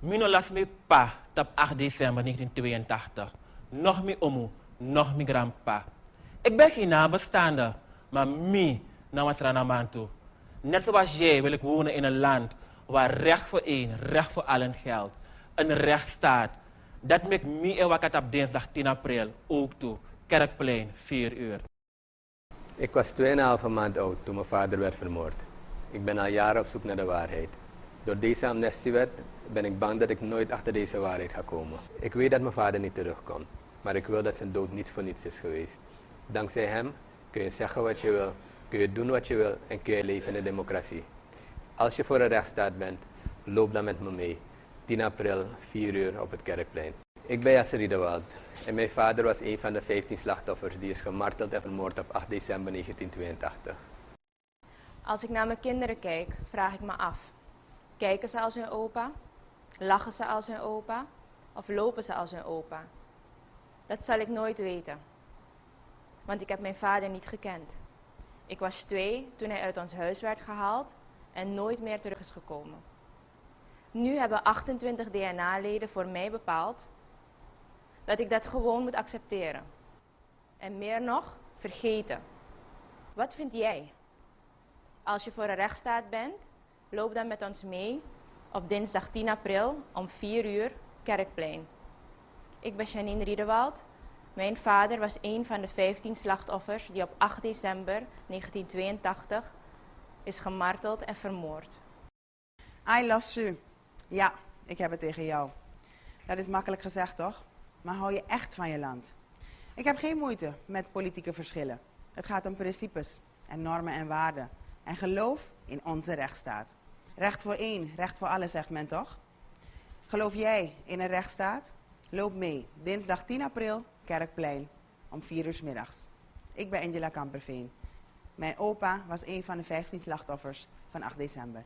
Mino las mi pa op 8 december 1982. Nog mi omu, nog mi grandpa. Ik ben geen nabestaande, maar mi namasranamantu. Net zoals jij wil ik wonen in een land waar recht voor één, recht voor allen geldt. Een rechtsstaat. Dat maakt me en wakat op dinsdag 10 april ook toe. Kerkplein, 4 uur. Ik was 2,5 maand oud toen mijn vader werd vermoord. Ik ben al jaren op zoek naar de waarheid. Door deze amnestiewet ben ik bang dat ik nooit achter deze waarheid ga komen. Ik weet dat mijn vader niet terugkomt, maar ik wil dat zijn dood niet voor niets is geweest. Dankzij hem kun je zeggen wat je wil, kun je doen wat je wil en kun je leven in de democratie. Als je voor een rechtsstaat bent, loop dan met me mee. 10 april, 4 uur op het Kerkplein. Ik ben Yasser Riedewald en mijn vader was een van de 15 slachtoffers die is gemarteld en vermoord op 8 december 1982. Als ik naar mijn kinderen kijk, vraag ik me af. Kijken ze als hun opa? Lachen ze als hun opa? Of lopen ze als hun opa? Dat zal ik nooit weten. Want ik heb mijn vader niet gekend. Ik was 2 toen hij uit ons huis werd gehaald en nooit meer terug is gekomen. Nu hebben 28 DNA-leden voor mij bepaald dat ik dat gewoon moet accepteren. En meer nog, vergeten. Wat vind jij? Als je voor een rechtsstaat bent, loop dan met ons mee op dinsdag 10 april om 4 uur, Kerkplein. Ik ben Janine Riedewald. Mijn vader was een van de 15 slachtoffers die op 8 december 1982 is gemarteld en vermoord. I love Su. Ja, ik heb het tegen jou. Dat is makkelijk gezegd, toch? Maar hou je echt van je land? Ik heb geen moeite met politieke verschillen. Het gaat om principes en normen en waarden. En geloof in onze rechtsstaat. Recht voor één, recht voor allen, zegt men toch? Geloof jij in een rechtsstaat? Loop mee, dinsdag 10 april, Kerkplein, om 4 uur 's middags. Ik ben Angela Kamperveen. Mijn opa was een van de 15 slachtoffers van 8 december.